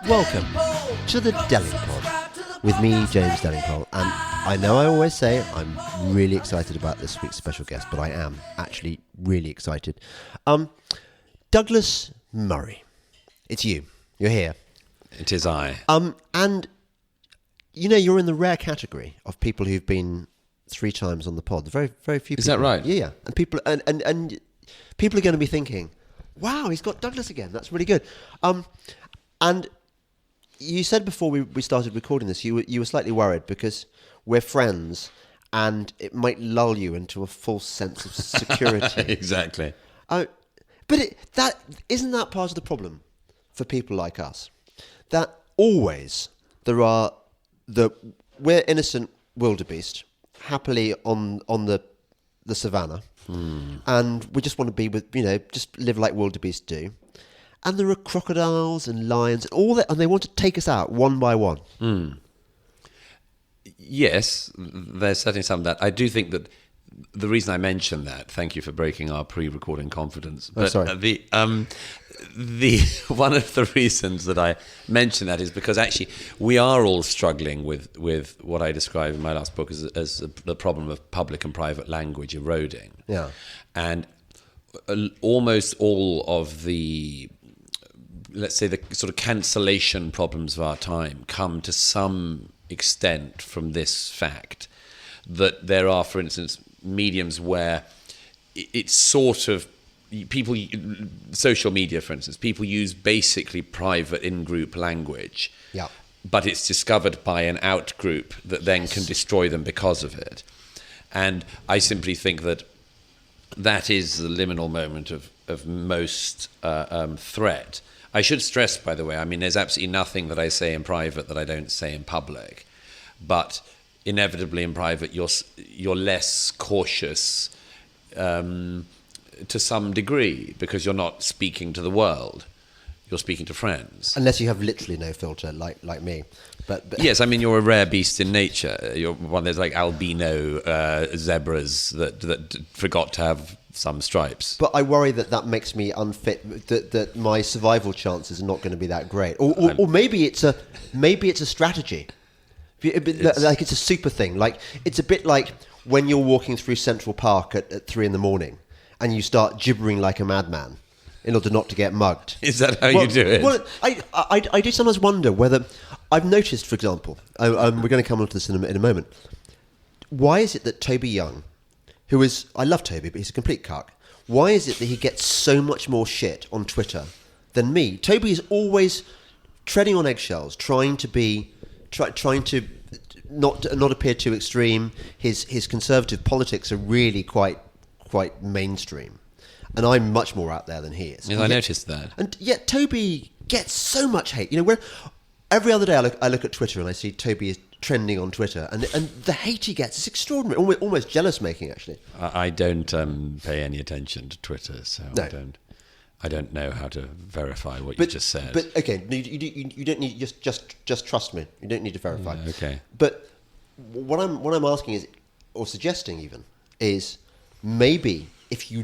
Welcome to the Delingpod with me, James Delingpole. And I know I always say I'm really excited about this week's special guest, but I am actually really excited. Douglas Murray, it's you. You're here. It is I. And you know, you're in the rare category of people who've been 3 times on the pod. Very, very few people. Is that right? Yeah. And people and people are going to be thinking, wow, he's got Douglas again. That's really good. And you said before we started recording this, you were slightly worried because we're friends and it might lull you into a false sense of security. Exactly. But isn't that part of the problem for people like us? That always we're innocent wildebeest, happily on the savannah, and we just want to be with, just live like wildebeest do. And there are crocodiles and lions and all that, and they want to take us out one by one. Yes, there's certainly some of that. I do think that the reason I mention that, thank you for breaking our pre-recording confidence. But sorry. The one of the reasons that I mention that is because actually we are all struggling with what I describe in my last book as the problem of public and private language eroding. Yeah. And almost all of the, let's say, the sort of cancellation problems of our time come to some extent from this fact that there are, for instance, mediums where it's sort of social media, for instance, people use basically private in-group language, but it's discovered by an out-group that then can destroy them because of it. And I simply think that is the liminal moment of most threat. I should stress, by the way, I mean, there's absolutely nothing that I say in private that I don't say in public, but inevitably in private you're less cautious to some degree because you're not speaking to the world, you're speaking to friends. Unless you have literally no filter, like me. But yes, I mean, you're a rare beast in nature. You're one there's like albino zebras that forgot to have some stripes. But I worry that makes me unfit. That my survival chances are not going to be that great. Or maybe it's a strategy. Like it's a super thing. Like it's a bit like when you're walking through Central Park at 3 a.m. and you start gibbering like a madman in order not to get mugged. Is that how you do it? Well, I do sometimes wonder whether I've noticed, for example, we're going to come on to this in a moment. Why is it that Toby Young, I love Toby, but he's a complete cuck. Why is it that he gets so much more shit on Twitter than me? Toby is always treading on eggshells, trying to not appear too extreme. His conservative politics are really quite mainstream, and I'm much more out there than he is. Yes, I noticed that. And yet Toby gets so much hate. Where every other day I look at Twitter and I see Toby is trending on Twitter, and the hate he gets is extraordinary, almost jealous making actually. I don't pay any attention to Twitter, so no. I don't know how to verify what you just said. But okay, you don't need just trust me. You don't need to verify. Yeah, okay. But what I'm asking is, or suggesting even, is maybe if you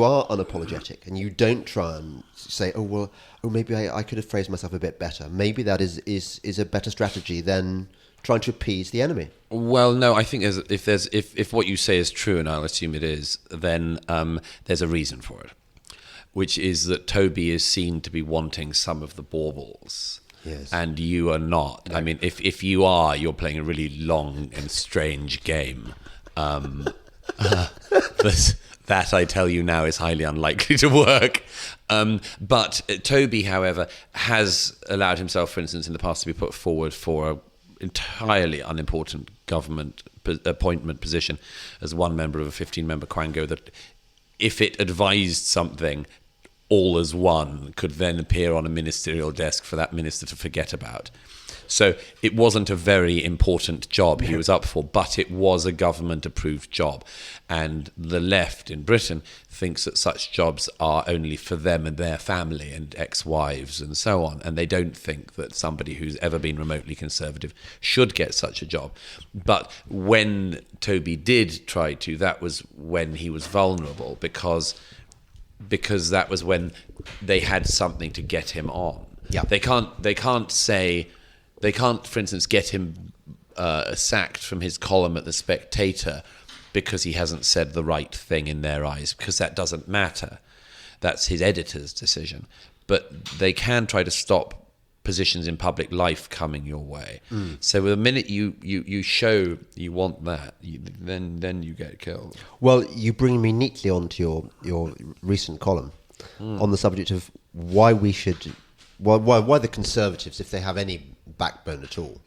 are unapologetic and you don't try and say, maybe I could have phrased myself a bit better. Maybe that is a better strategy than trying to appease the enemy. Well, no, I think if what you say is true, and I'll assume it is, then there's a reason for it, which is that Toby is seen to be wanting some of the baubles. Yes. And you are not. No. I mean, if you are, you're playing a really long and strange game. That I tell you now is highly unlikely to work. But Toby, however, has allowed himself, for instance, in the past to be put forward for an entirely unimportant government appointment position as one member of a 15-member Quango that, if it advised something, all as one could then appear on a ministerial desk for that minister to forget about. So it wasn't a very important job he was up for, but it was a government-approved job. And the left in Britain thinks that such jobs are only for them and their family and ex-wives and so on. And they don't think that somebody who's ever been remotely conservative should get such a job. But when Toby did try to, that was when he was vulnerable, because that was when they had something to get him on. Yeah. They can't, for instance, get him sacked from his column at The Spectator because he hasn't said the right thing in their eyes, because that doesn't matter. That's his editor's decision. But they can try to stop positions in public life coming your way. So the minute you show you want that, then you get killed. Well, you bring me neatly onto your recent column on the subject of why the Conservatives, if they have any backbone at all,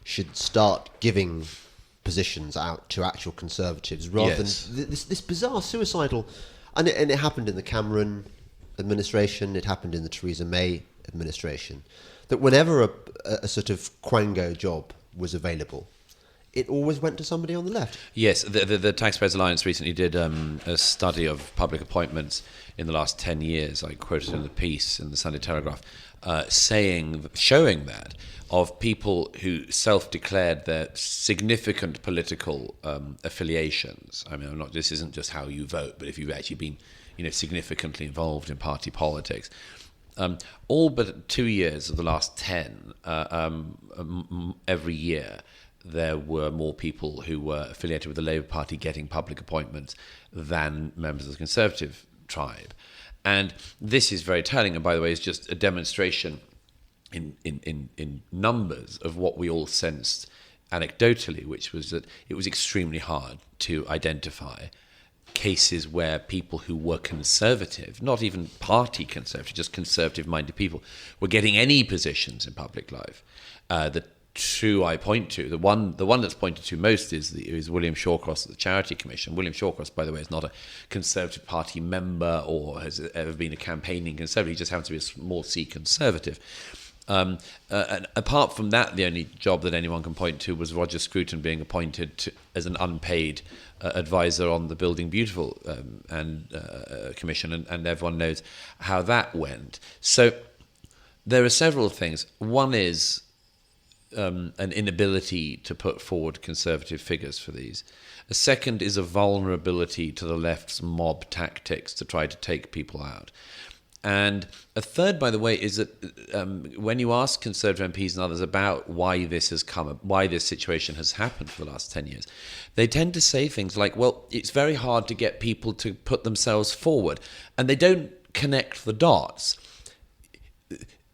should start giving positions out to actual Conservatives rather than this bizarre suicidal. And it happened in the Cameron administration, it happened in the Theresa May administration, that whenever a sort of quango job was available, it always went to somebody on the left. Yes, the Taxpayers Alliance recently did a study of public appointments in the last 10 years. I quoted in the piece in the Sunday Telegraph, showing that of people who self-declared their significant political affiliations. I mean, this isn't just how you vote, but if you've actually been, significantly involved in party politics. All but 2 years of the last 10, every year, there were more people who were affiliated with the Labour Party getting public appointments than members of the Conservative tribe. And this is very telling, and by the way, is just a demonstration in numbers of what we all sensed anecdotally, which was that it was extremely hard to identify cases where people who were conservative, not even party conservative, just conservative-minded people, were getting any positions in public life. The two I point to, the one that's pointed to most is William Shawcross at the Charity Commission. William Shawcross, by the way, is not a Conservative Party member or has ever been a campaigning Conservative. He just happens to be a small C Conservative. And apart from that, the only job that anyone can point to was Roger Scruton being appointed as an unpaid advisor on the Building Beautiful Commission, and everyone knows how that went. So there are several things. One is an inability to put forward Conservative figures for these. A second is a vulnerability to the left's mob tactics to try to take people out. And a third, by the way, is that when you ask Conservative MPs and others about why this situation has happened for the last 10 years, they tend to say things like, well, it's very hard to get people to put themselves forward. And they don't connect the dots.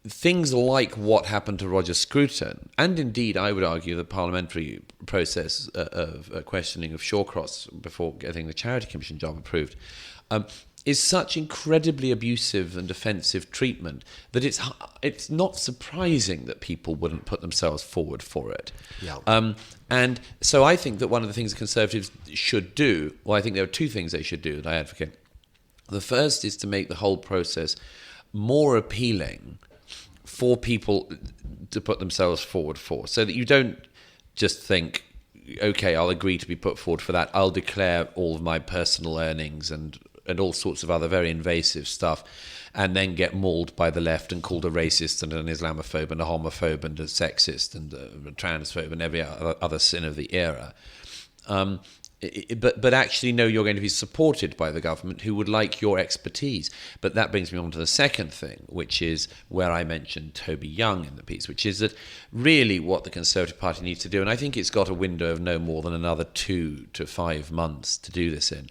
Things like what happened to Roger Scruton, and indeed, I would argue, the parliamentary process of questioning of Shawcross before getting the Charity Commission job approved, is such incredibly abusive and offensive treatment that it's not surprising that people wouldn't put themselves forward for it. Yeah. And so I think that one of the things the Conservatives should do, well, I think there are two things they should do that I advocate. The first is to make the whole process more appealing for people to put themselves forward for, so that you don't just think, okay, I'll agree to be put forward for that. I'll declare all of my personal earnings and all sorts of other very invasive stuff, and then get mauled by the left and called a racist and an Islamophobe and a homophobe and a sexist and a transphobe and every other sin of the era. But actually, no, you're going to be supported by the government who would like your expertise. But that brings me on to the second thing, which is where I mentioned Toby Young in the piece, which is that really what the Conservative Party needs to do, and I think it's got a window of no more than another 2 to 5 months to do this in,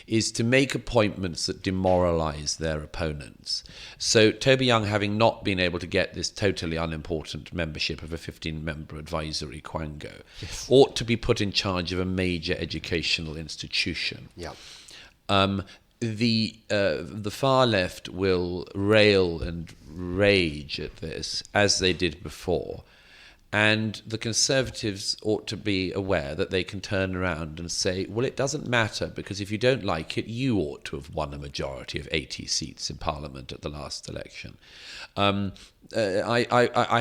is to make appointments that demoralize their opponents. So Toby Young, having not been able to get this totally unimportant membership of a 15-member advisory quango, yes, ought to be put in charge of a major educational institution. Yeah. The far left will rail and rage at this, as they did before. And the Conservatives ought to be aware that they can turn around and say, well, it doesn't matter, because if you don't like it, you ought to have won a majority of 80 seats in Parliament at the last election. I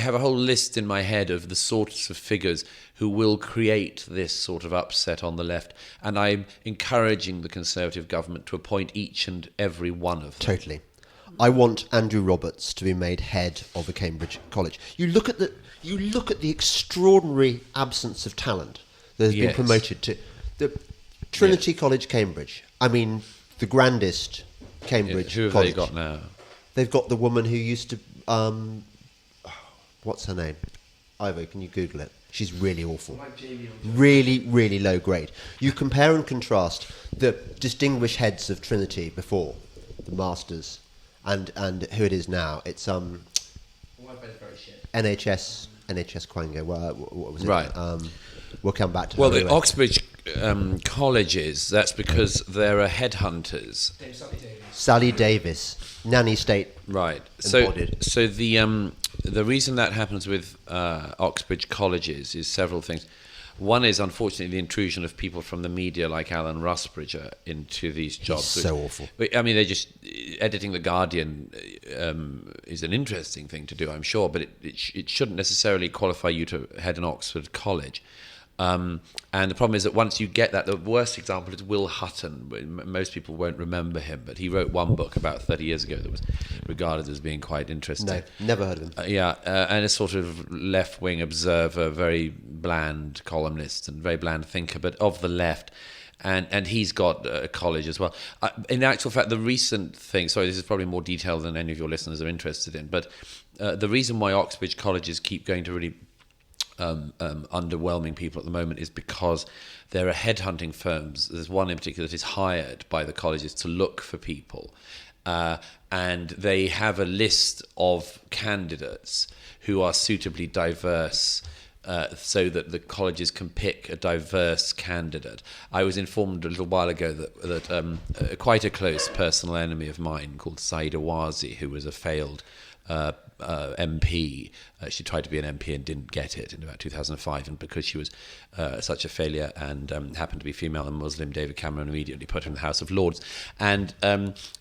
have a whole list in my head of the sorts of figures who will create this sort of upset on the left, and I'm encouraging the Conservative government to appoint each and every one of them. Totally. I want Andrew Roberts to be made head of a Cambridge college. You look at the extraordinary absence of talent that has been promoted to the Trinity College, Cambridge. I mean, the grandest Cambridge who have college. they got now? They've got the woman who used to What's her name? Ivo, can you Google it? She's really awful. Really, really low grade. You compare and contrast the distinguished heads of Trinity before, the masters, and who it is now. It's NHS Quango. What was it? Right. We'll come back to Well, her the anyway. Oxbridge colleges, that's because there are headhunters. Sally Davis, nanny state. Right. Embodied. So the reason that happens with Oxbridge colleges is several things. One is, unfortunately, the intrusion of people from the media like Alan Rusbridger into these jobs. He's so awful. I mean, they just editing The Guardian is an interesting thing to do, I'm sure, but it shouldn't necessarily qualify you to head an Oxford college. And the problem is that once you get that, the worst example is Will Hutton. Most people won't remember him, but he wrote one book about 30 years ago that was regarded as being quite interesting. No, never heard of him. And a sort of left-wing observer, very bland columnist and very bland thinker, but of the left. And he's got a college as well. In actual fact, the recent thing, sorry, this is probably more detailed than any of your listeners are interested in, but the reason why Oxbridge colleges keep going to really underwhelming people at the moment is because there are headhunting firms. There's one in particular that is hired by the colleges to look for people, and they have a list of candidates who are suitably diverse, so that the colleges can pick a diverse candidate. I was informed a little while ago that quite a close personal enemy of mine called Saeed Awazi, who was a failed MP. She tried to be an MP and didn't get it in about 2005, and because she was such a failure and happened to be female and Muslim, David Cameron immediately put her in the House of Lords, and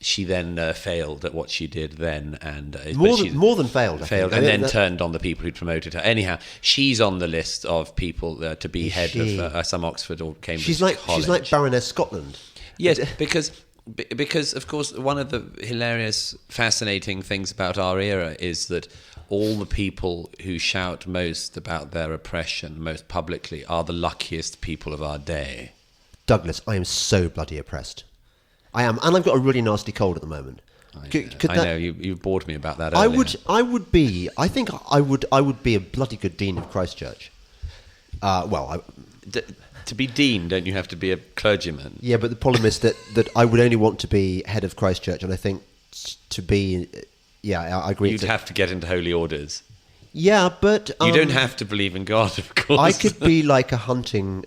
she then failed at what she did then, and more than failed, and then turned on the people who promoted her. Anyhow, she's on the list of people to be head of some Oxford or Cambridge college. She's like Baroness Scotland. Yes, because, of course, one of the hilarious, fascinating things about our era is that all the people who shout most about their oppression most publicly are the luckiest people of our day. Douglas, I am so bloody oppressed. I am, and I've got a really nasty cold at the moment. I know you bored me about that earlier. I think I would be a bloody good dean of Christchurch. To be dean, don't you have to be a clergyman? Yeah, but the problem is that I would only want to be head of Christchurch, and I think to be, I agree. You'd have to get into holy orders. Yeah, but you don't have to believe in God, of course. I could be like a hunting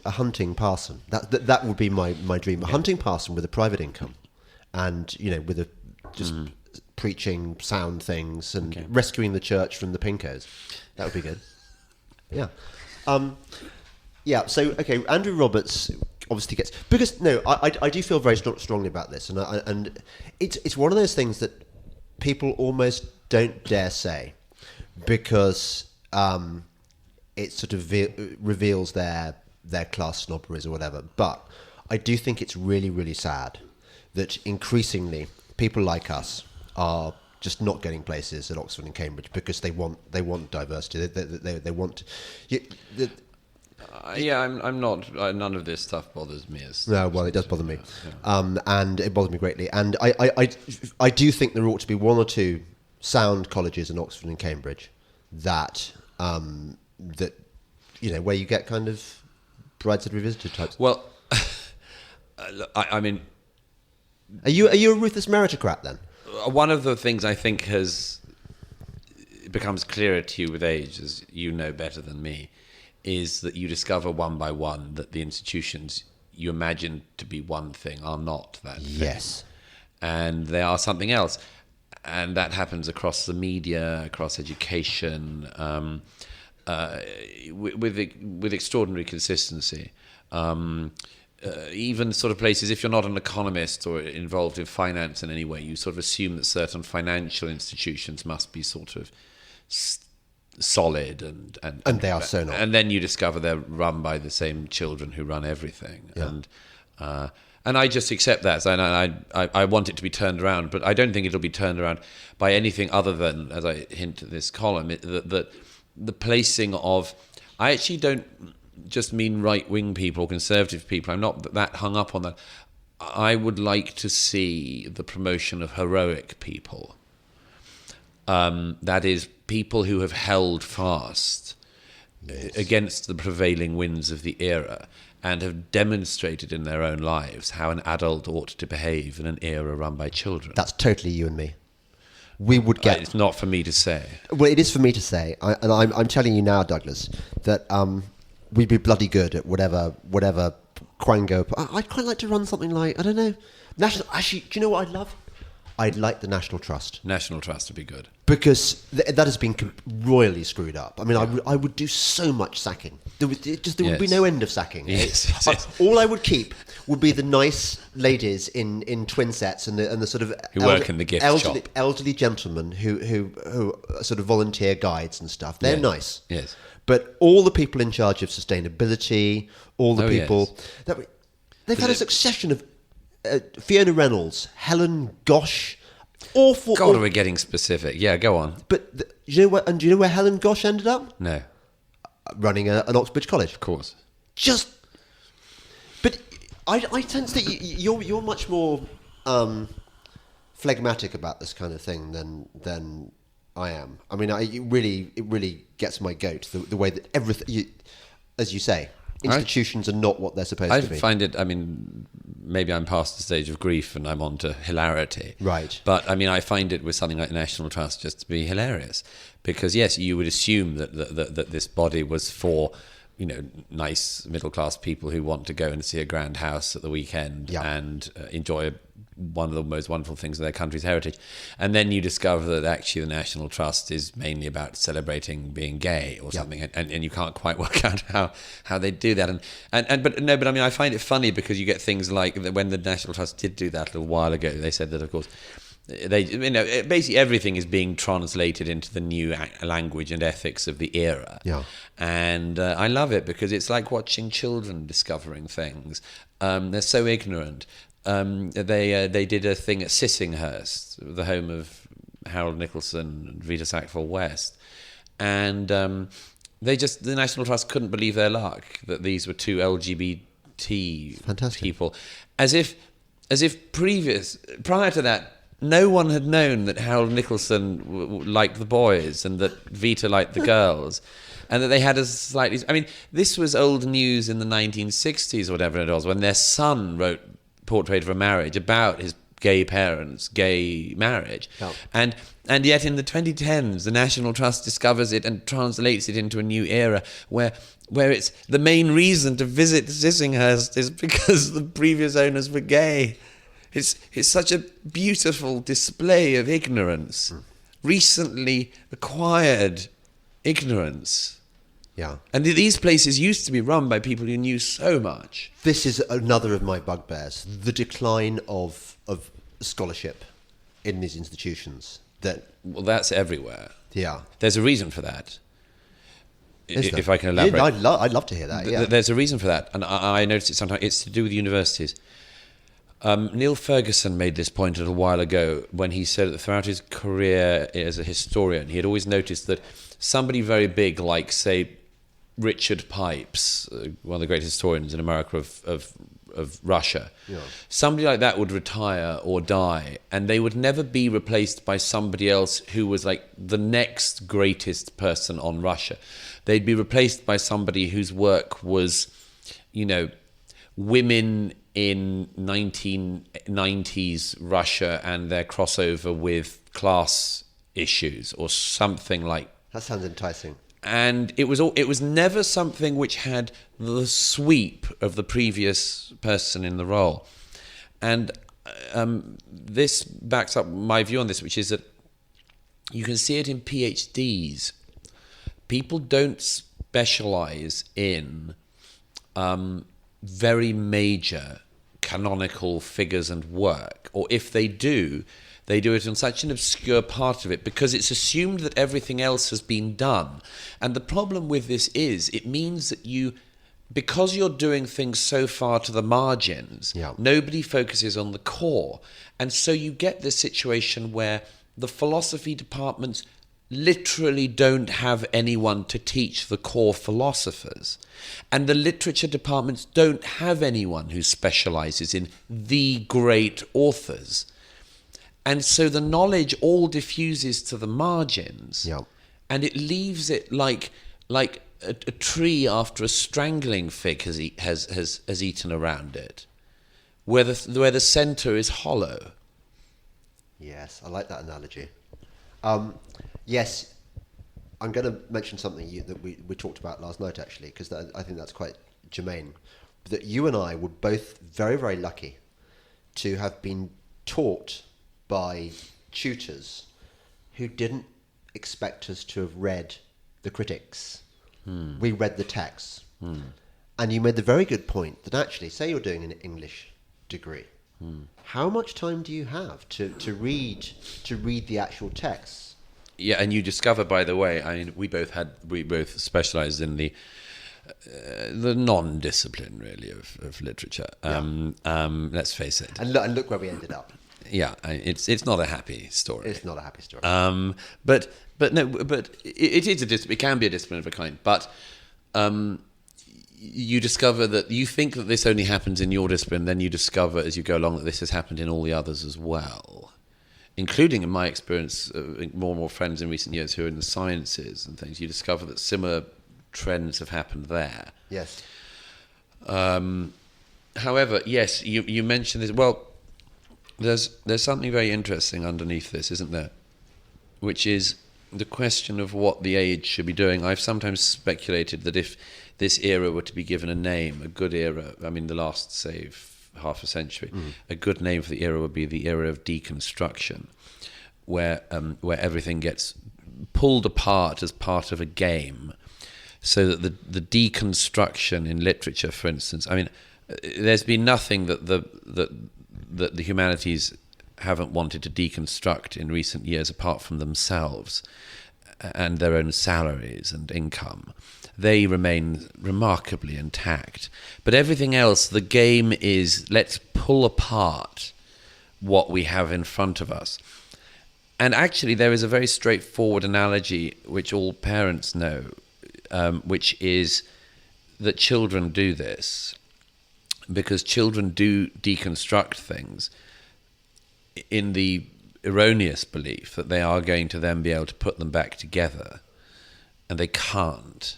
parson. That would be my dream. A hunting parson with a private income, and with just preaching sound things and rescuing the church from the pinkos. That would be good. Yeah. Yeah, so, okay, Andrew Roberts obviously gets... Because, no, I do feel very strongly about this, and it's one of those things that people almost don't dare say, because it sort of reveals their class snobberies or whatever. But I do think it's really, really sad that increasingly people like us are just not getting places at Oxford and Cambridge because they want diversity. They want... I'm not. None of this stuff bothers me. No, well, it does bother me, and it bothers me greatly. And I do think there ought to be one or two sound colleges in Oxford and Cambridge that where you get kind of Brideshead Revisited types. Well, I mean, are you a ruthless meritocrat then? One of the things I think becomes clearer to you with age, as you know better than me, is that you discover one by one that the institutions you imagine to be one thing are not that thing. Yes. And they are something else. And that happens across the media, across education, with extraordinary consistency. Even sort of places, if you're not an economist or involved in finance in any way, you sort of assume that certain financial institutions must be sort of solid and they are so not. And then you discover they're run by the same children who run everything. Yeah. And I just accept that. And I want it to be turned around, but I don't think it'll be turned around by anything other than, as I hint at this column, that the placing of... I actually don't just mean right-wing people or conservative people. I'm not that hung up on that. I would like to see the promotion of heroic people. That is, people who have held fast against the prevailing winds of the era and have demonstrated in their own lives how an adult ought to behave in an era run by children. That's totally you and me. We would get... It's not for me to say. Well, it is for me to say. I'm telling you now, Douglas, that we'd be bloody good at whatever Quango... I'd quite like to run something like, I don't know, National... Actually, do you know what I'd love? I'd like the National Trust. National Trust would be good. Because that has been royally screwed up. I mean, I would do so much sacking. There would be no end of sacking. Yes. All I would keep would be the nice ladies in twin sets and the sort of who work in the gift shop. Elderly gentlemen who sort of volunteer guides and stuff. They're nice. Yes. But all the people in charge of sustainability, all the people they've had a succession of Fiona Reynolds, Helen Gosh, awful. God, we're getting specific. Yeah, go on. But do you know where Helen Gosh ended up? No. Running an Oxbridge College. Of course. But I sense that you're much more phlegmatic about this kind of thing than I am. I mean, it really gets my goat the way that everything, as you say, institutions are not what they're supposed to be. I find it, I mean, maybe I'm past the stage of grief and I'm on to hilarity. Right. But, I mean, I find it with something like the National Trust just to be hilarious. Because, yes, you would assume that this body was for, you know, nice middle-class people who want to go and see a grand house at the weekend and enjoy one of the most wonderful things of their country's heritage. And then you discover that actually the National Trust is mainly about celebrating being gay or something, and you can't quite work out how they do that. But I mean, I find it funny because you get things like when the National Trust did do that a little while ago, they said that, of course, basically everything is being translated into the new language and ethics of the era. Yeah. And I love it because it's like watching children discovering things. They're so ignorant. They did a thing at Sissinghurst, the home of Harold Nicholson and Rita Sackville-West, and the National Trust couldn't believe their luck that these were two LGBT people, as if prior to that no one had known that Harold Nicholson liked the boys and that Vita liked the girls. And that they had a slightly... I mean, this was old news in the 1960s or whatever it was, when their son wrote Portrait of a Marriage about his gay parents' gay marriage. Oh. And yet in the 2010s, the National Trust discovers it and translates it into a new era where it's the main reason to visit Sissinghurst is because the previous owners were gay. It's such a beautiful display of ignorance. Recently acquired ignorance. Yeah. And these places used to be run by people who knew so much. This is another of my bugbears, the decline of scholarship in these institutions. Well, that's everywhere. Yeah. There's a reason for that. Is there? If I can elaborate. Yeah, I'd love to hear that, yeah. There's a reason for that, and I noticed it sometimes. It's to do with universities. Neil Ferguson made this point a little while ago when he said that throughout his career as a historian, he had always noticed that somebody very big, like, say, Richard Pipes, one of the great historians in America of Russia, somebody like that would retire or die, and they would never be replaced by somebody else who was like the next greatest person on Russia. They'd be replaced by somebody whose work was, you know, women in 1990s Russia and their crossover with class issues or something like. That sounds enticing. And it was never something which had the sweep of the previous person in the role. And this backs up my view on this, which is that you can see it in PhDs. People don't specialize in very major canonical figures and work, or if they do it on such an obscure part of it because it's assumed that everything else has been done. And the problem with this is it means that because you're doing things so far to the margins, nobody focuses on the core. And so you get this situation where the philosophy departments literally don't have anyone to teach the core philosophers. And the literature departments don't have anyone who specializes in the great authors. And so the knowledge all diffuses to the margins. and it leaves it like a tree after a strangling fig has eaten around it, where the centre is hollow. Yes, I like that analogy. Yes, I'm going to mention something that we talked about last night, actually, because I think that's quite germane. That you and I were both very, very lucky to have been taught by tutors who didn't expect us to have read the critics. We read the texts. And you made the very good point that actually, say you're doing an English degree, how much time do you have to read the actual texts? Yeah, and you discover, by the way, I mean, we both specialised in the non-discipline, really, of literature. Let's face it. And look where we ended up. Yeah, it's not a happy story. It's not a happy story. But it is it can be a discipline of a kind. But you discover that you think that this only happens in your discipline, then you discover as you go along that this has happened in all the others as well, including, in my experience, more and more friends in recent years who are in the sciences and things. You discover that similar trends have happened there. Yes. However, yes, you mentioned this. Well, there's something very interesting underneath this, isn't there? Which is the question of what the age should be doing. I've sometimes speculated that if this era were to be given a name, a good era, I mean the last, say, half a century, a good name for the era would be the era of deconstruction, where everything gets pulled apart as part of a game, so that the deconstruction in literature, for instance, I mean, there's been nothing that the humanities haven't wanted to deconstruct in recent years apart from themselves and their own salaries and income. They remain remarkably intact. But everything else, the game is, let's pull apart what we have in front of us. And actually, there is a very straightforward analogy which all parents know, which is that children do this, because children do deconstruct things in the erroneous belief that they are going to then be able to put them back together, and they can't.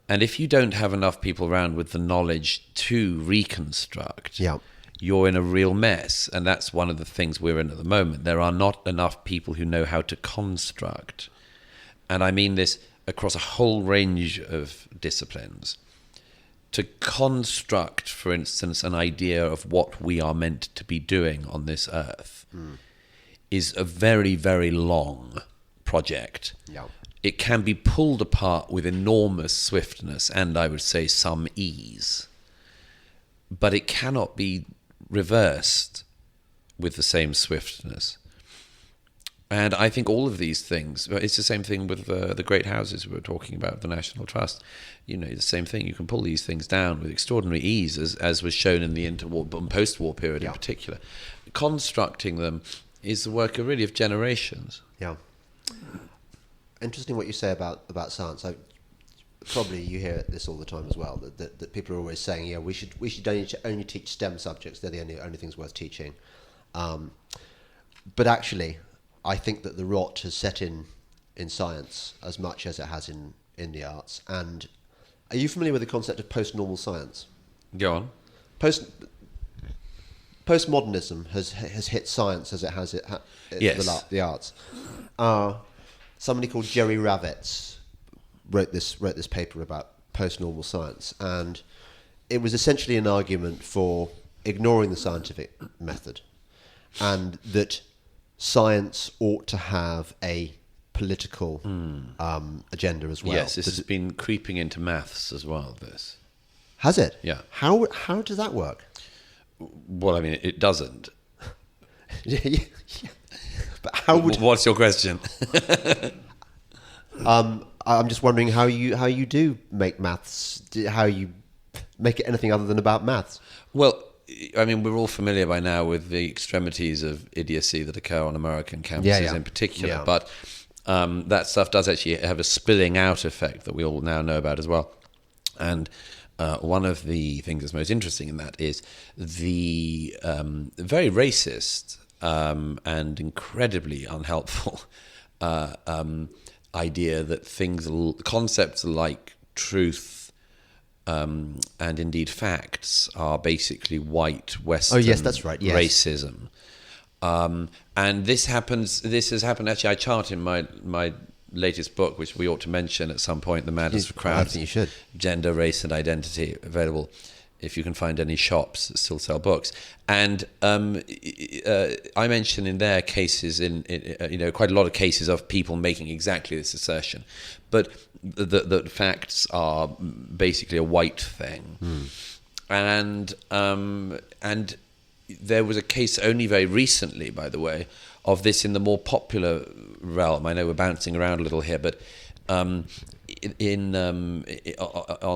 And if you don't have enough people around with the knowledge to reconstruct, you're in a real mess. And that's one of the things we're in at the moment. There are not enough people who know how to construct. And I mean this across a whole range of disciplines. To construct, for instance, an idea of what we are meant to be doing on this earth is a very, very long project. It can be pulled apart with enormous swiftness and, I would say, some ease. But it cannot be reversed with the same swiftness. And I think all of these things, it's the same thing with the great houses we were talking about, the National Trust. You know, the same thing. You can pull these things down with extraordinary ease, as was shown in the interwar and post-war period in particular. Constructing them is the work of really of generations. Yeah. Interesting what you say about science. Probably you hear this all the time as well, that people are always saying, we should only teach STEM subjects. They're the only things worth teaching. But actually, I think that the rot has set in science as much as it has in the arts. And are you familiar with the concept of post-normal science? Go on. Postmodernism has hit science as it has the arts. Somebody called Jerry Ravitz wrote this paper about post-normal science, and it was essentially an argument for ignoring the scientific method, and that science ought to have a political agenda as well. Yes, this has been creeping into maths as well. This has it. Yeah. How does that work? Well, I mean, it doesn't. Yeah. But how would? What's your question? I'm just wondering how you do make maths. How you make it anything other than about maths? Well, I mean, we're all familiar by now with the extremities of idiocy that occur on American campuses in particular. But that stuff does actually have a spilling out effect that we all now know about as well. And one of the things that's most interesting in that is the very racist and incredibly unhelpful idea that concepts like truth and indeed facts are basically white Western that's right. Yes. racism. And this has happened, actually, I chart in my latest book, which we ought to mention at some point, The Madness of Crowds. I think you should. Gender, Race and Identity, available if you can find any shops that still sell books. And I mention in there cases, quite a lot of cases of people making exactly this assertion. But the facts are basically a white thing. And there was a case only very recently, by the way, of this in the more popular realm. I know we're bouncing around a little here, but on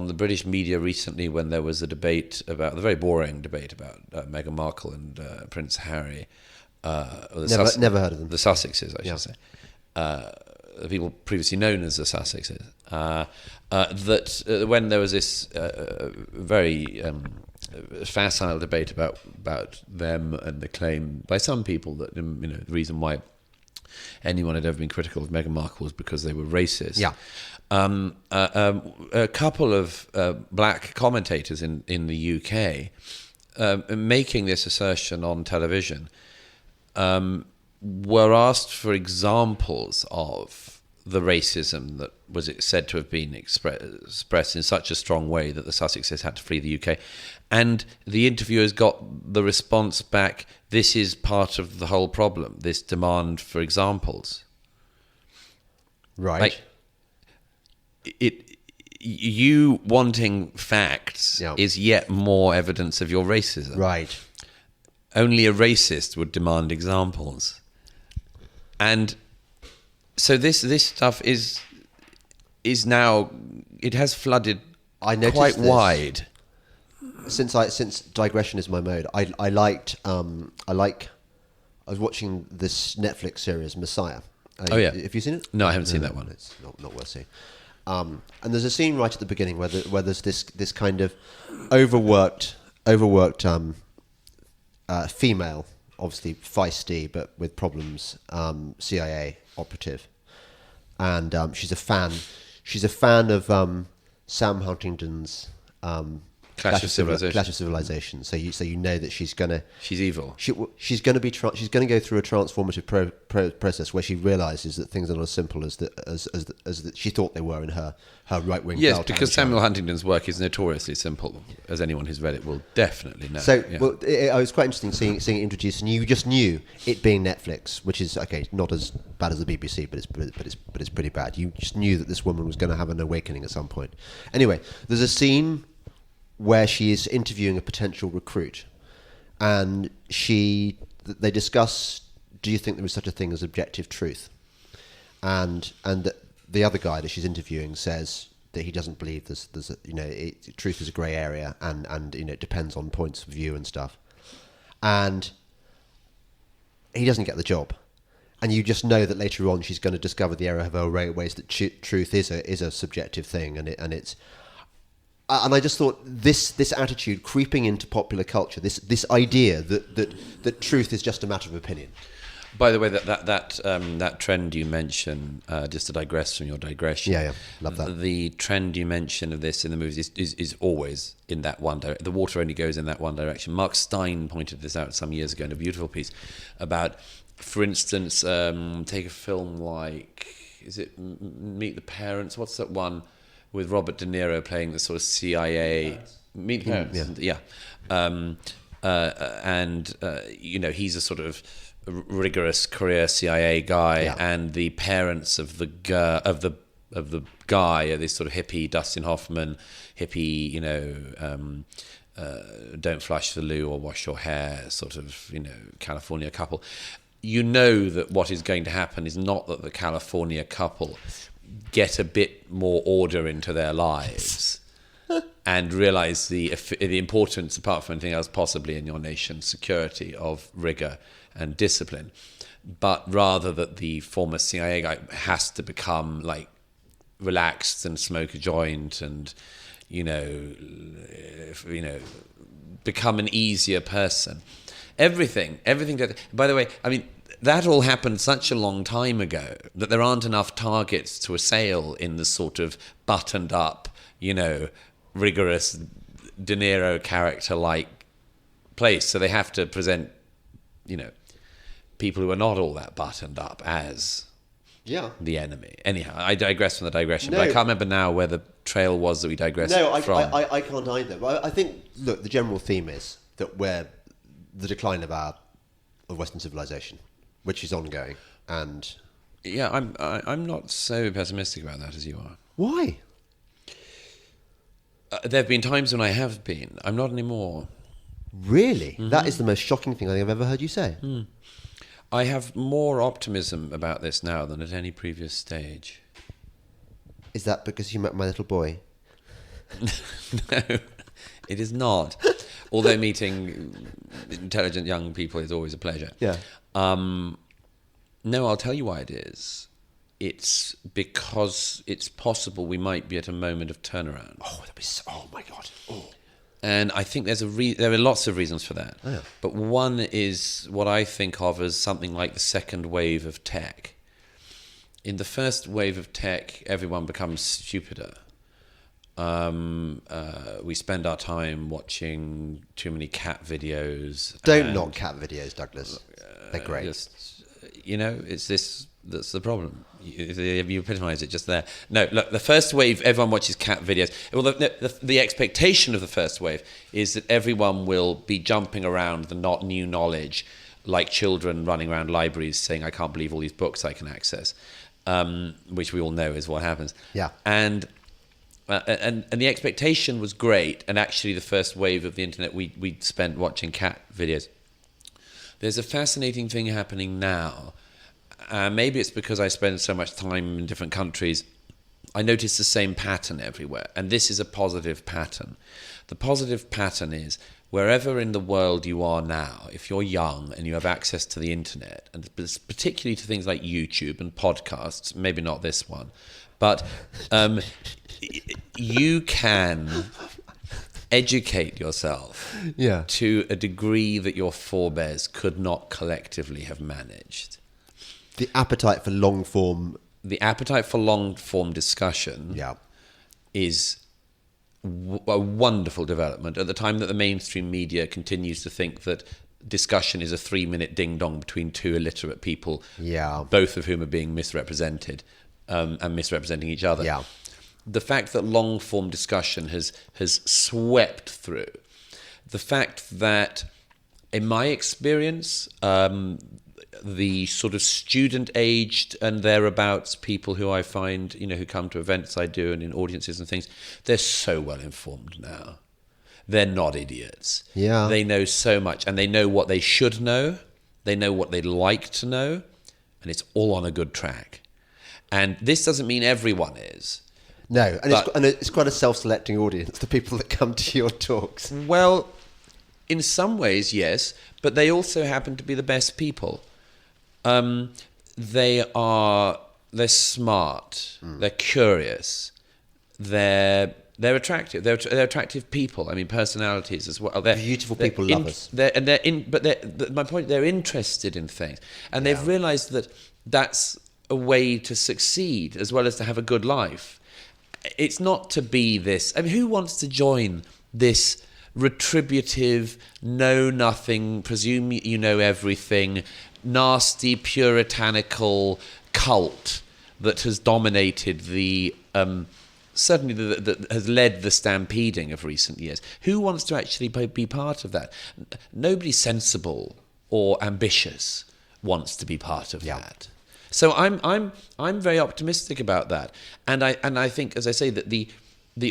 the British media recently, when there was a debate about the very boring debate about Meghan Markle and Prince Harry, Never heard of them. The Sussexes, I should say, the people previously known as the Sussexes. That when there was this very facile debate about them and the claim by some people that the reason why anyone had ever been critical of Meghan Markle was because they were racist. Yeah. A couple of black commentators in the UK making this assertion on television were asked for examples of the racism that was said to have been expressed in such a strong way that the Sussexes had to flee the UK. And the interviewers got the response back, this is part of the whole problem, this demand for examples. Right. You wanting facts is yet more evidence of your racism. Right. Only a racist would demand examples. And so this stuff is now, it has flooded quite wide. Since digression is my mode, I was watching this Netflix series Messiah. Have you seen it? No, I haven't seen that one. It's not worth seeing. And there's a scene right at the beginning where there's this kind of overworked female, obviously feisty but with problems, CIA operative, and she's a fan of Sam Huntington's Clash of Civilization. So you know that she's evil. She's going to go through a transformative process where she realizes that things are not as simple as she thought they were in her right wing. Yes, because Samuel Huntington's work is notoriously simple, as anyone who's read it will definitely know. So I was quite interesting seeing it introduced, and you just knew it being Netflix, which is not as bad as the BBC, but it's pretty bad. You just knew that this woman was going to have an awakening at some point. Anyway, there's a scene where she is interviewing a potential recruit, and they discuss, do you think there is such a thing as objective truth? And the other guy that she's interviewing says that he doesn't believe truth is a grey area, and it depends on points of view and stuff. And he doesn't get the job. And you just know that later on she's going to discover the error of her ways that truth is a subjective thing, and it's. And I just thought this attitude creeping into popular culture, this idea that truth is just a matter of opinion. By the way, that trend you mention, just to digress from your digression, love that. The trend you mention of this in the movies is always in that one direction. The water only goes in that one direction. Mark Stein pointed this out some years ago in a beautiful piece about, for instance, take a film like, is it Meet the Parents? What's that one? With Robert De Niro playing the sort of CIA... Meet the Parents. Yeah. He's a sort of rigorous career CIA guy, and the parents of the guy are this sort of hippie, Dustin Hoffman, don't flush the loo or wash your hair, sort of, California couple. You know that what is going to happen is not that the California couple get a bit more order into their lives and realize the importance, apart from anything else possibly in your nation's security, of rigor and discipline, but rather that the former CIA guy has to become like relaxed and smoke a joint and become an easier person. Everything. By the way, I mean, that all happened such a long time ago that there aren't enough targets to assail in the sort of buttoned up, rigorous De Niro character-like place. So they have to present, people who are not all that buttoned up as the enemy. Anyhow, I digress from the digression, but I can't remember now where the trail was that we digressed from. I can't either. But I think, look, the general theme is that we're the decline of Western civilization, which is ongoing, and I'm not so pessimistic about that as you are. Why? There have been times when I have been. I'm not anymore. Really? Mm-hmm. That is the most shocking thing I think I've ever heard you say. Mm. I have more optimism about this now than at any previous stage. Is that because you met my little boy? No, it is not. Although meeting intelligent young people is always a pleasure. Yeah. No, I'll tell you why it is. It's because it's possible we might be at a moment of turnaround. Oh my God. Oh. And I think there are lots of reasons for that. Oh, yeah. But one is what I think of as something like the second wave of tech. In the first wave of tech, everyone becomes stupider. We spend our time watching too many cat videos. Don't knock cat videos, Douglas. They're great. It's this that's the problem. You epitomise it just there. No, look, the first wave, everyone watches cat videos. Well, the expectation of the first wave is that everyone will be jumping around the not new knowledge, like children running around libraries saying, I can't believe all these books I can access, which we all know is what happens. Yeah. And the expectation was great. And actually the first wave of the internet, we spent watching cat videos. There's a fascinating thing happening now. Maybe it's because I spend so much time in different countries. I notice the same pattern everywhere. And this is a positive pattern. The positive pattern is wherever in the world you are now, if you're young and you have access to the internet, and particularly to things like YouTube and podcasts, maybe not this one, but you can educate yourself to a degree that your forebears could not collectively have managed. The appetite for long form discussion is a wonderful development at the time that the mainstream media continues to think that discussion is a 3-minute ding-dong between two illiterate people, both of whom are being misrepresented and misrepresenting each other. Yeah. the fact that long-form discussion has swept through, the fact that, in my experience, the sort of student-aged and thereabouts people who I find, you know, who come to events I do and in audiences and things, they're so well informed now. They're not idiots. Yeah. They know so much, and they know what they should know. They know what they'd like to know, and it's all on a good track. And this doesn't mean everyone is. No, and it's quite a self-selecting audience, the people that come to your talks. Well, in some ways, yes, but they also happen to be the best people. They're smart, they're curious, they're attractive. They're attractive people. I mean, personalities as well. They're beautiful people, lovers. My point, they're interested in things, and they've realised that that's a way to succeed as well as to have a good life. It's not to be this. I mean, who wants to join this retributive, know nothing, presume you know everything, nasty, puritanical cult that has dominated the certainly that has led the stampeding of recent years? Who wants to actually be part of that? Nobody sensible or ambitious wants to be part of that. So I'm very optimistic about that, and I think, as I say, that the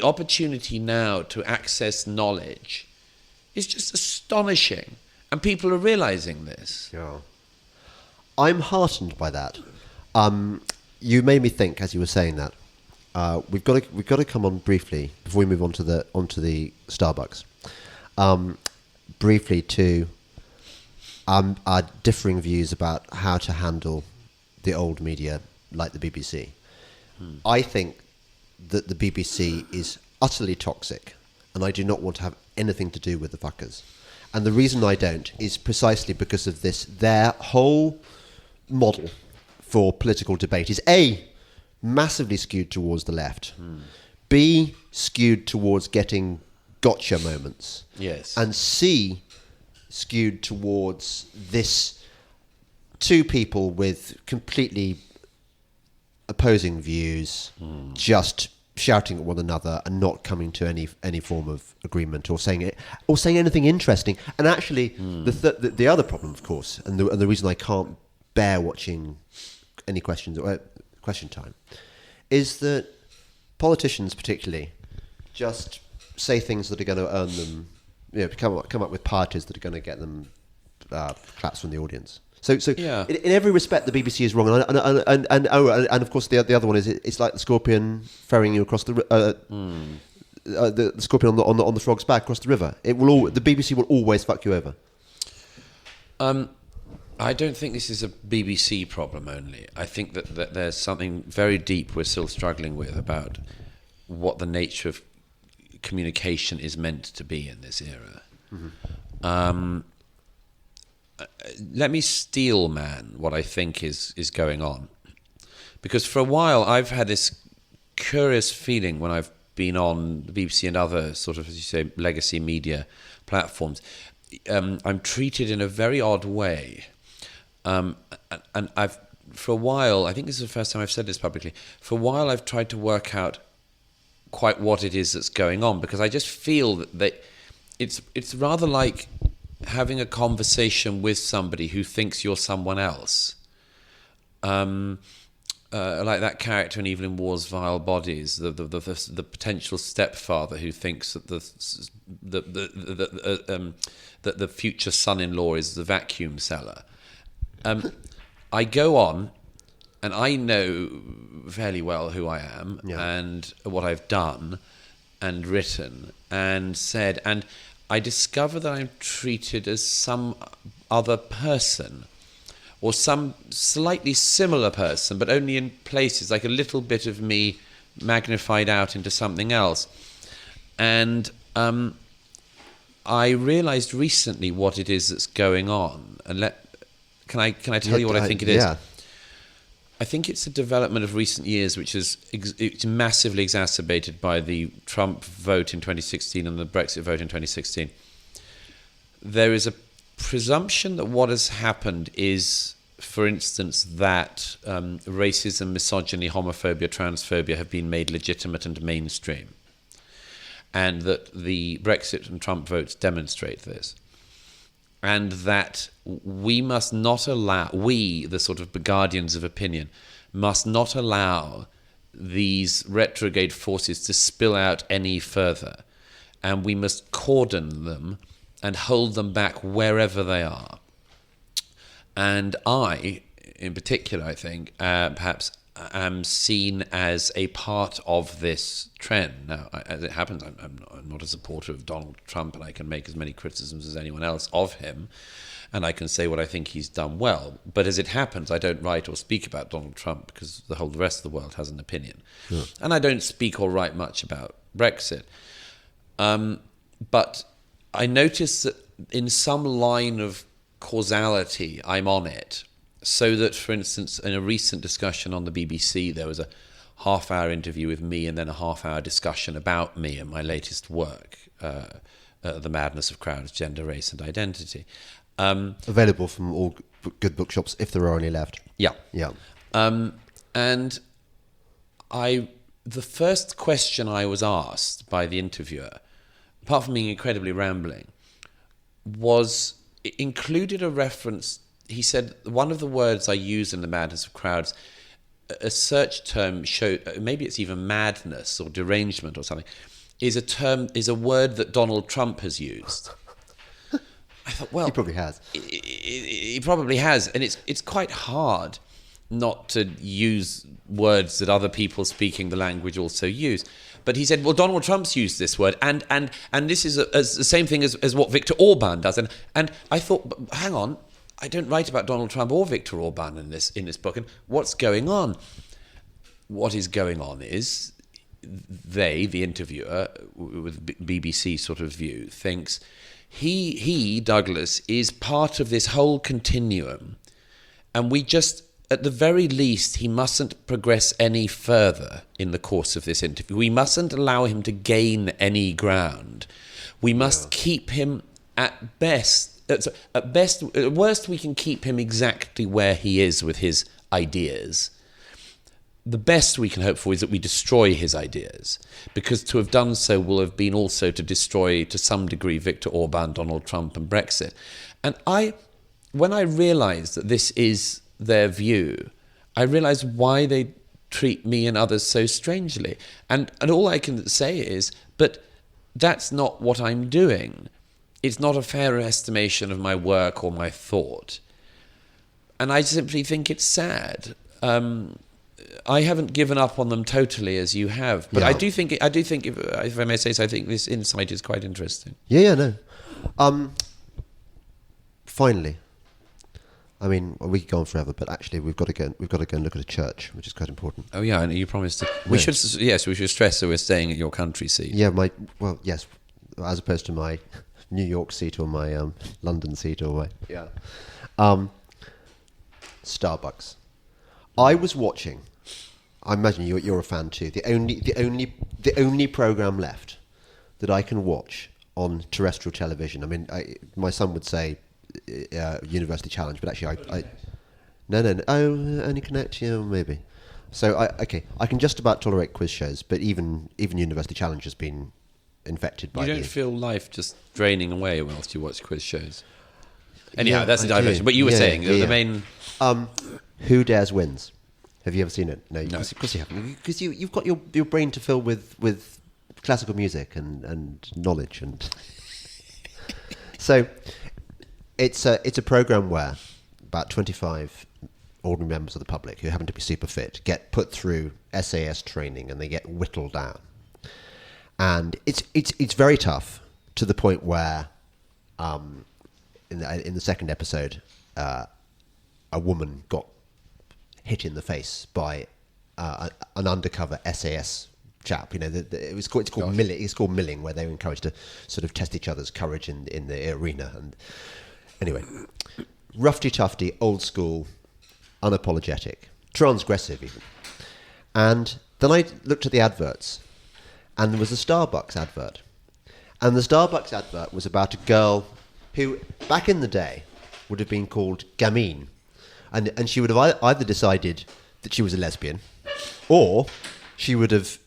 opportunity now to access knowledge is just astonishing, and people are realizing this. Yeah, I'm heartened by that. You made me think as you were saying that. We've got to come on briefly before we move on to the Starbucks. Briefly to our differing views about how to handle the old media like the BBC. I think that the BBC is utterly toxic, and I do not want to have anything to do with the fuckers. And the reason I don't is precisely because of this. Their whole model for political debate is A, massively skewed towards the left, B, skewed towards getting gotcha moments, Yes. and C, skewed towards this two people with completely opposing views just shouting at one another and not coming to any form of agreement or saying anything interesting. And actually, the other problem, of course, and the reason I can't bear watching any questions or question time, is that politicians, particularly, just say things that are going to earn them, come up with parties that are going to get them claps from the audience. So Yeah. in every respect, the BBC is wrong, and of course the other one is it's like the scorpion ferrying you across the scorpion on the frog's back across the river. The BBC will always fuck you over. I don't think this is a BBC problem only. I think that there's something very deep we're still struggling with about what the nature of communication is meant to be in this era. Let me steel man what I think is going on. Because for a while I've had this curious feeling when I've been on the BBC and other sort of, as you say, legacy media platforms. I'm treated in a very odd way. And I've, for a while, I think this is the first time I've said this publicly, for a while I've tried to work out quite what it is that's going on, because I just feel that it's rather like having a conversation with somebody who thinks you're someone else. Like that character in Evelyn Waugh's Vile Bodies, the potential stepfather who thinks that the future son-in-law is the vacuum seller. I go on, and I know fairly well who I am and what I've done and written and said, and I discover that I'm treated as some other person, or some slightly similar person, but only in places, like a little bit of me magnified out into something else. And I realised recently what it is that's going on. And can I tell you what I think it is? Yeah. I think it's a development of recent years, which is it's massively exacerbated by the Trump vote in 2016 and the Brexit vote in 2016. There is a presumption that what has happened is, for instance, that racism, misogyny, homophobia, transphobia have been made legitimate and mainstream, and that the Brexit and Trump votes demonstrate this. And that we must not allow, we, the sort of guardians of opinion, must not allow these retrograde forces to spill out any further. And we must cordon them and hold them back wherever they are. And I, in particular, I think, perhaps am seen as a part of this trend. Now, as it happens, I'm not a supporter of Donald Trump, and I can make as many criticisms as anyone else of him, and I can say what I think he's done well. But as it happens, I don't write or speak about Donald Trump because the rest of the world has an opinion. Sure. And I don't speak or write much about Brexit. But I notice that in some line of causality, I'm on it. So that, for instance, in a recent discussion on the BBC, there was a half-hour interview with me and then a half-hour discussion about me and my latest work, The Madness of Crowds, Gender, Race and Identity. Available from all good bookshops, if there are any left. Yeah. Yeah. And the first question I was asked by the interviewer, apart from being incredibly rambling, included a reference. He said, one of the words I use in The Madness of Crowds, a search term showed, maybe it's even madness or derangement or something, is a word that Donald Trump has used. I thought, well, he probably has. He probably has, and it's quite hard not to use words that other people speaking the language also use. But he said, well, Donald Trump's used this word, and this is the same thing as what Viktor Orban does. And I thought, hang on, I don't write about Donald Trump or Viktor Orban in this book. And what's going on? What is going on is the interviewer, with BBC sort of view, thinks he, Douglas, is part of this whole continuum, And we just, at the very least, he mustn't progress any further in the course of this interview. We mustn't allow him to gain any ground. We must keep him at best, at worst, we can keep him exactly where he is with his ideas. The best we can hope for is that we destroy his ideas, because to have done so will have been also to destroy, to some degree, Viktor Orban, Donald Trump, and Brexit. And when I realised that this is their view, I realised why they treat me and others so strangely. And all I can say is, but that's not what I'm doing. It's not a fair estimation of my work or my thought. And I simply think it's sad. I haven't given up on them totally as you have, but I do think, if I may say so, I think this insight is quite interesting. No. Finally, I mean, we could go on forever, but actually, we've got to go and look at a church, which is quite important. Oh yeah, and you promised to. We should stress that we're staying at your country seat. Yeah, yes, as opposed to my New York seat or my London seat or my Starbucks. I was watching. I imagine you're a fan too. The only program left that I can watch on terrestrial television. I mean, my son would say University Challenge, but actually no. Oh, Only Connect, maybe. So I can just about tolerate quiz shows, but even University Challenge has been infected by. You don't feel life just draining away whilst you watch quiz shows. Anyhow, that's a diversion. But you were saying the main. Who Dares Wins. Have you ever seen it? No, of course you haven't. Because you've got your brain to fill with classical music and knowledge, and so it's a program where about 25 ordinary members of the public who happen to be super fit get put through SAS training, and they get whittled down, and it's very tough, to the point where in the second episode a woman got hit in the face by an undercover SAS chap. It's called milling. It's called milling, where they were encouraged to sort of test each other's courage in the arena. And anyway, roughy tufty, old school, unapologetic, transgressive even. And then I looked at the adverts, and there was a Starbucks advert, and the Starbucks advert was about a girl who, back in the day, would have been called Gamine. And she would have either decided that she was a lesbian, or she would have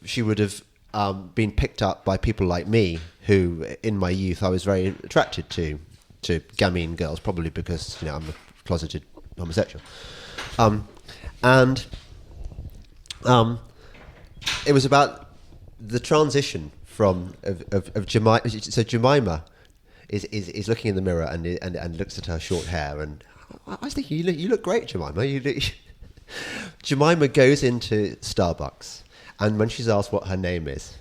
been picked up by people like me, who in my youth I was very attracted to gamine girls, probably because I'm a closeted homosexual, and it was about the transition from of Jemima. So Jemima is looking in the mirror and looks at her short hair, and I was thinking, you look great, Jemima. Jemima goes into Starbucks, and when she's asked what her name is,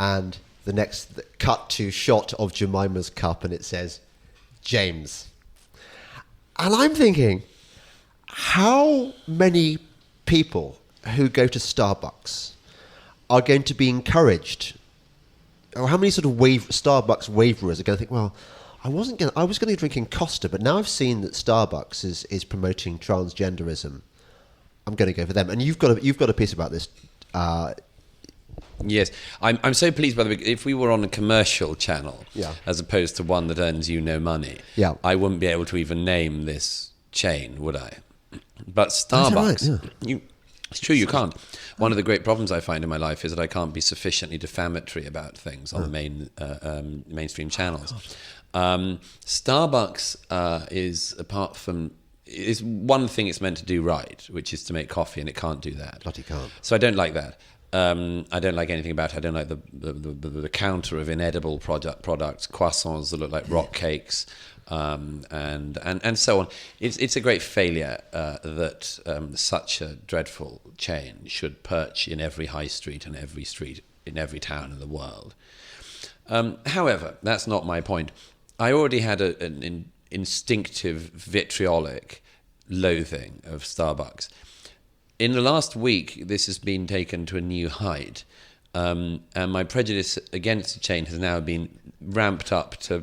and the next cut to shot of Jemima's cup, and it says James. And I'm thinking, how many people who go to Starbucks are going to be encouraged, or how many sort of Starbucks waverers are going to think, well, I was going to be drinking Costa, but now I've seen that Starbucks is promoting transgenderism. I'm going to go for them. And you've got a piece about this. Yes, I'm so pleased, by the way. If we were on a commercial channel, as opposed to one that earns you no money, I wouldn't be able to even name this chain, would I? But Starbucks, right? It's true, you can't. One of the great problems I find in my life is that I can't be sufficiently defamatory about things on the mainstream channels. Starbucks is one thing it's meant to do right, which is to make coffee, and it can't do that. Bloody can't. So I don't like that. I don't like anything about it. I don't like the counter of inedible products, croissants that look like rock cakes, and so on. It's a great failure that such a dreadful chain should perch in every high street and every street in every town in the world. However, that's not my point. I already had an instinctive, vitriolic loathing of Starbucks. In the last week, this has been taken to a new height, and my prejudice against the chain has now been ramped up to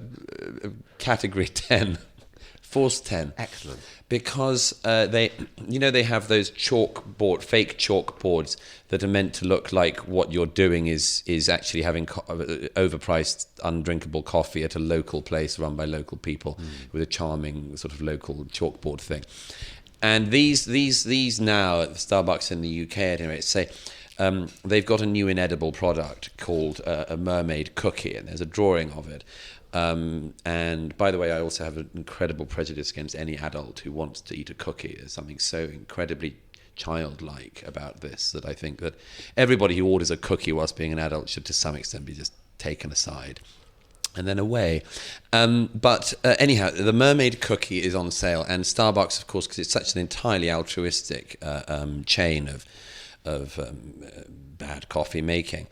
category 10 Forced 10. Excellent. Because they have those fake chalkboards that are meant to look like what you're doing is actually having overpriced, undrinkable coffee at a local place run by local people with a charming sort of local chalkboard thing. And these now at the Starbucks in the UK, at any rate, say they've got a new inedible product called a mermaid cookie, and there's a drawing of it. And by the way, I also have an incredible prejudice against any adult who wants to eat a cookie. There's something so incredibly childlike about this that I think that everybody who orders a cookie whilst being an adult should to some extent be just taken aside and then away. But anyhow, the mermaid cookie is on sale, and Starbucks, of course, because it's such an entirely altruistic chain of bad coffee making,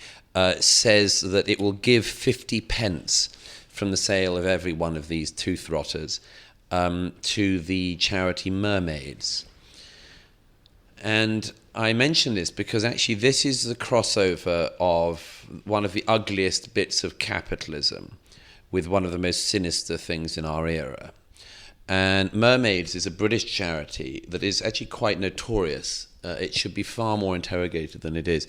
says that it will give 50 pence from the sale of every one of these tooth rotters to the charity Mermaids. And I mention this because actually this is the crossover of one of the ugliest bits of capitalism with one of the most sinister things in our era. And Mermaids is a British charity that is actually quite notorious. It should be far more interrogated than it is.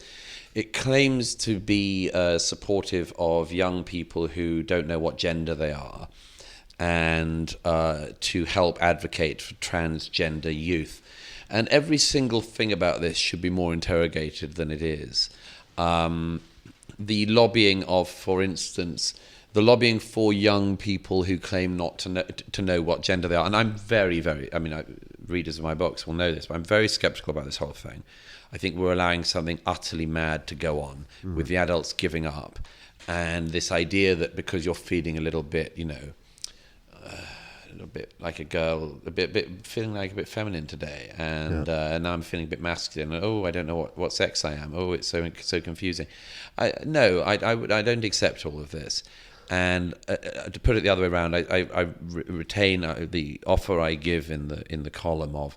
It claims to be supportive of young people who don't know what gender they are, and to help advocate for transgender youth. And every single thing about this should be more interrogated than it is. The lobbying of, for instance, the lobbying for young people who claim not to know what gender they are. And I'm very, readers of my books will know this, but I'm very skeptical about this whole thing. I think we're allowing something utterly mad to go on with the adults giving up. And this idea that because you're feeling a little bit, a little bit like a girl, feeling like a bit feminine today, and now I'm feeling a bit masculine. Oh, I don't know what sex I am. Oh, it's so confusing. I don't accept all of this. And to put it the other way around, I retain the offer I give in the column of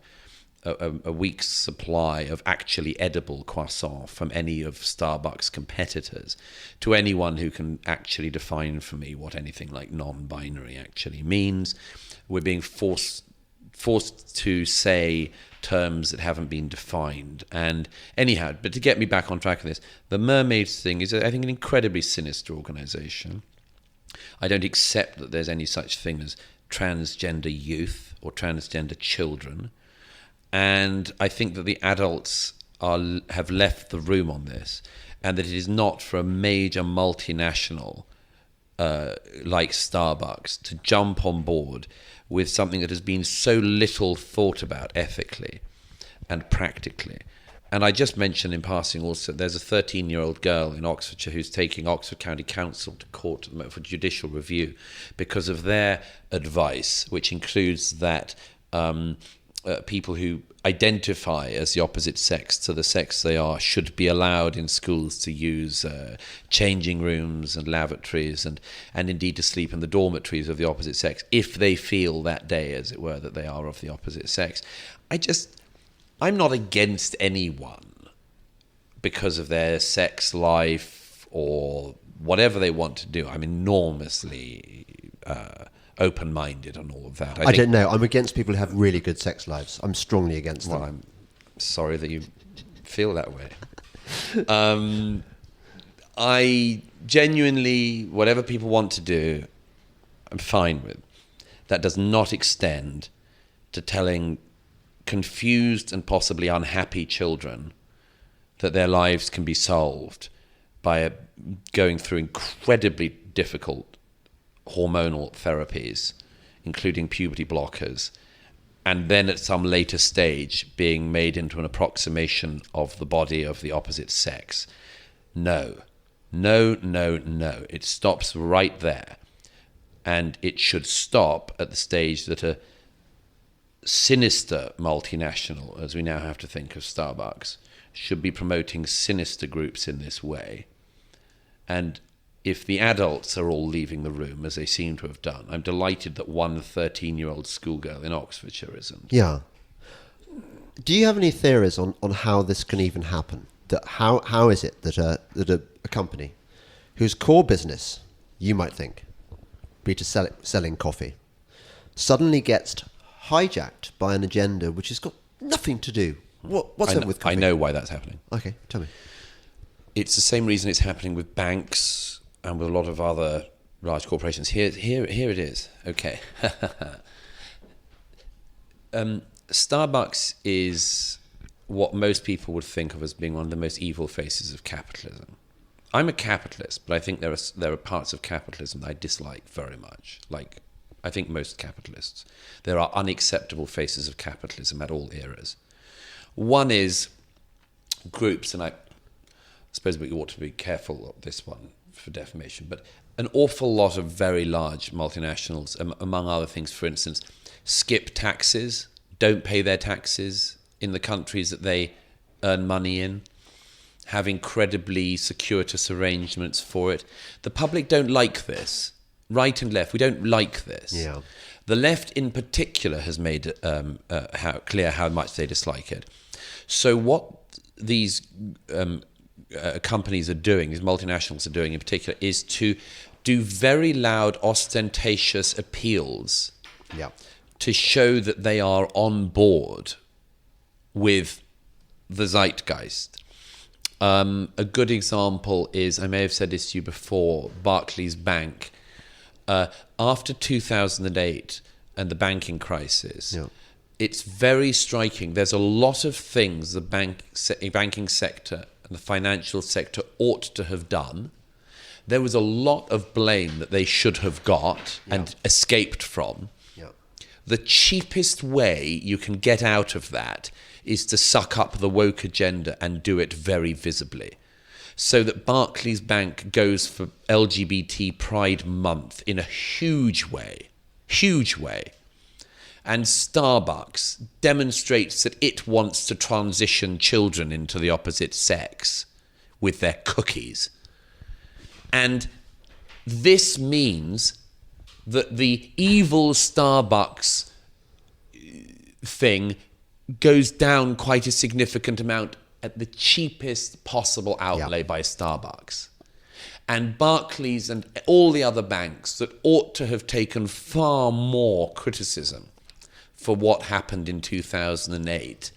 a week's supply of actually edible croissant from any of Starbucks' competitors to anyone who can actually define for me what anything like non-binary actually means. We're being forced to say terms that haven't been defined. And anyhow, but to get me back on track of this, the Mermaids thing is, I think, an incredibly sinister organisation. I don't accept that there's any such thing as transgender youth or transgender children. And I think that the adults have left the room on this, and that it is not for a major multinational like Starbucks to jump on board with something that has been so little thought about ethically and practically. And I just mentioned in passing also, there's a 13-year-old girl in Oxfordshire who's taking Oxford County Council to court for judicial review because of their advice, which includes that people who identify as the opposite sex to the sex they are should be allowed in schools to use changing rooms and lavatories and indeed to sleep in the dormitories of the opposite sex if they feel that day, as it were, that they are of the opposite sex. I'm not against anyone because of their sex life or whatever they want to do. I'm enormously open-minded on all of that. I don't know. I'm against people who have really good sex lives. I'm strongly against them. Well, I'm sorry that you feel that way. I genuinely, whatever people want to do, I'm fine with. That does not extend to telling confused and possibly unhappy children that their lives can be solved by going through incredibly difficult hormonal therapies, including puberty blockers, and then at some later stage being made into an approximation of the body of the opposite sex. No. It stops right there. And it should stop at the stage that a sinister multinational, as we now have to think of Starbucks, should be promoting sinister groups in this way. And if the adults are all leaving the room, as they seem to have done, I'm delighted that one 13-year-old schoolgirl in Oxfordshire isn't. Yeah. Do you have any theories on how this can even happen? That how is it that a company whose core business, you might think, be to selling coffee, suddenly gets hijacked by an agenda which has got nothing to do whatsoever with coffee. I know why that's happening. Okay, tell me. It's the same reason it's happening with banks and with a lot of other large corporations. Here it is. Okay. Starbucks is what most people would think of as being one of the most evil faces of capitalism. I'm a capitalist, but I think there are parts of capitalism that I dislike very much. Like, I think most capitalists. There are unacceptable faces of capitalism at all eras. One is groups, and I suppose we ought to be careful of this one for defamation, but an awful lot of very large multinationals, among other things, for instance, skip taxes, don't pay their taxes in the countries that they earn money in, have incredibly circuitous arrangements for it. The public don't like this. Right and left, we don't like this. Yeah. The left in particular has made clear how much they dislike it. So what these companies are doing, these multinationals are doing in particular, is to do very loud, ostentatious appeals to show that they are on board with the zeitgeist. A good example is, I may have said this to you before, Barclays Bank. After 2008 and the banking crisis, it's very striking. There's a lot of things the banking sector and the financial sector ought to have done. There was a lot of blame that they should have got and escaped from. The cheapest way you can get out of that is to suck up the woke agenda and do it very visibly. So that Barclays Bank goes for LGBT Pride Month in a huge way. And Starbucks demonstrates that it wants to transition children into the opposite sex with their cookies. And this means that the evil Starbucks thing goes down quite a significant amount at the cheapest possible outlay by Starbucks. And Barclays and all the other banks that ought to have taken far more criticism for what happened in 2008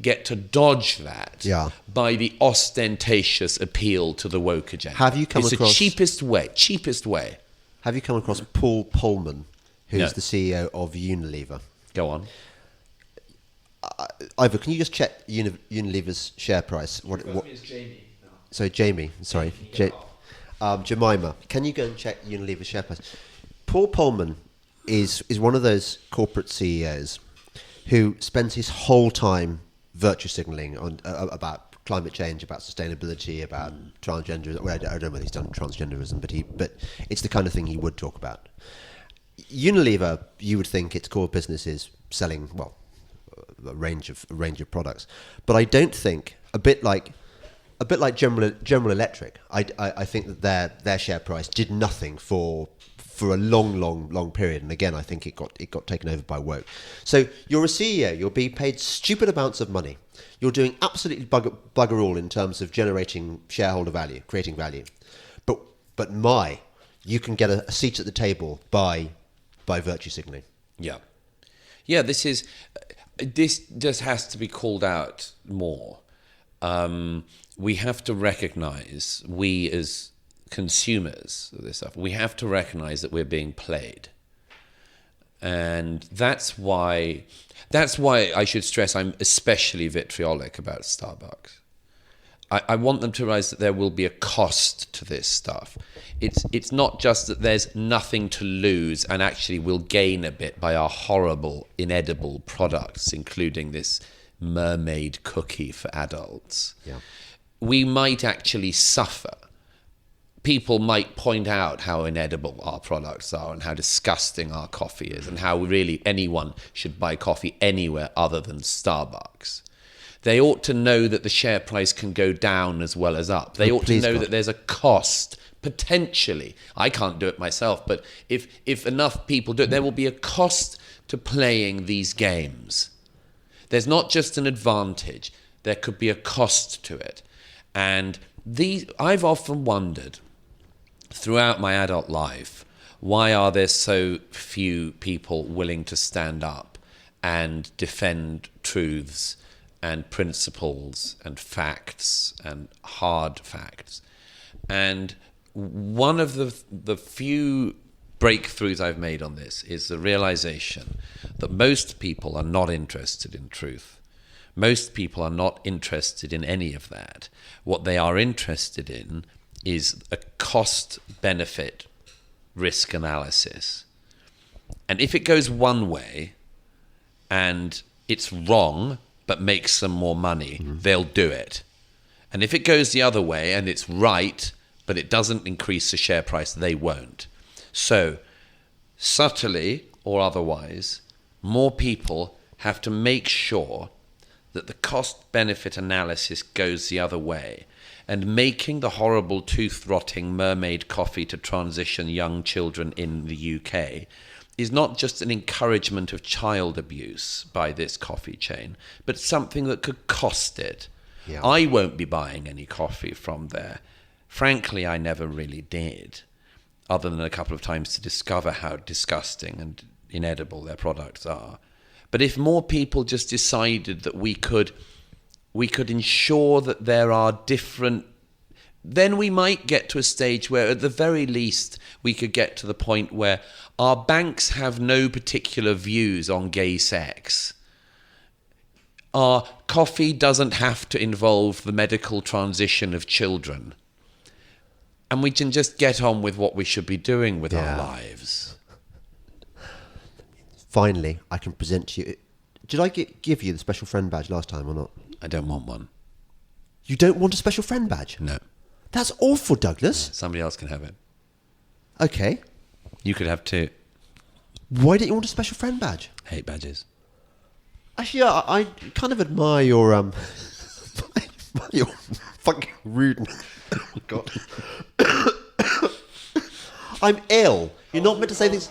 get to dodge that by the ostentatious appeal to the woke agenda. Have you come across... It's the cheapest way. Have you come across Paul Polman, who's the CEO of Unilever? Go on. Ivor, can you just check Unilever's share price? What is Jamie? No. So Jamie, sorry. Jemima, can you go and check Unilever's share price? Paul Polman is one of those corporate CEOs who spends his whole time virtue signalling on about climate change, about sustainability, about transgenderism. Well, I don't know whether he's done transgenderism, but it's the kind of thing he would talk about. Unilever, you would think its core business is selling, well, a range of products, but I don't think, a bit like General Electric, I think that their share price did nothing for a long period, and again I think it got taken over by woke. So you're a CEO, you're being paid stupid amounts of money, you're doing absolutely bugger all in terms of generating shareholder value, creating value, but you can get a seat at the table by virtue signaling. This just has to be called out more. We have to recognize, we as consumers of this stuff, we have to recognize that we're being played. And that's why I should stress I'm especially vitriolic about Starbucks. I want them to realize that there will be a cost to this stuff. It's not just that there's nothing to lose and actually we'll gain a bit by our horrible, inedible products, including this mermaid cookie for adults. We might actually suffer. People might point out how inedible our products are and how disgusting our coffee is and how really anyone should buy coffee anywhere other than Starbucks. They ought to know that the share price can go down as well as up. They ought to know that there's a cost, potentially. I can't do it myself, but if enough people do it, there will be a cost to playing these games. There's not just an advantage. There could be a cost to it. And I've often wondered throughout my adult life Why are there so few people willing to stand up and defend truths and principles and facts and hard facts? And one of the few breakthroughs I've made on this is the realization that most people are not interested in truth. Most people are not interested in any of that. What they are interested in is a cost-benefit risk analysis. And if it goes one way and it's wrong but makes them more money, they'll do it. And if it goes the other way and it's right but it doesn't increase the share price, they won't. So, subtly or otherwise, more people have to make sure that the cost-benefit analysis goes the other way. And making the horrible tooth-rotting mermaid coffee to transition young children in the UK is not just an encouragement of child abuse by this coffee chain, but something that could cost it. Yeah. I won't be buying any coffee from there. Frankly, I never really did, other than a couple of times to discover how disgusting and inedible their products are. But if more people just decided that we could ensure that there are different, then we might get to a stage where at the very least we could get to the point where our banks have no particular views on gay sex. Our coffee doesn't have to involve the medical transition of children. And we can just get on with what we should be doing with our lives. Finally, I can present to you. Did I give you the special friend badge last time or not? I don't want one. You don't want a special friend badge? No. That's awful, Douglas. Somebody else can have it. Okay. You could have two. Why don't you want a special friend badge? Hate badges. Actually, I kind of admire your your fucking rudeness. Oh God. I'm ill. You're not meant to say things.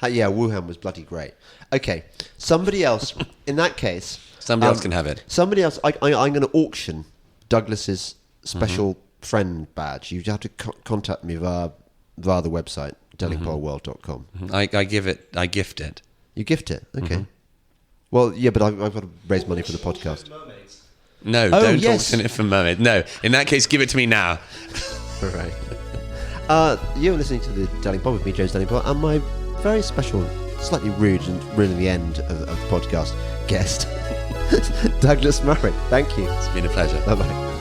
Yeah, Wuhan was bloody great. Okay, somebody else. In that case, somebody else can have it. Somebody else. I'm going to auction Douglas's special friend badge. You have to contact me via the website delingpoleworld.com. I gift it. You gift it. Okay. Well, yeah, but I've got to raise money for the podcast. No, don't auction it for mermaids. No, in that case, give it to me now. All right. You're listening to the Delingpod with me, James Delingpole, and my very special, slightly rude and ruining the end of the podcast guest, Douglas Murray. Thank you. It's been a pleasure. Bye-bye.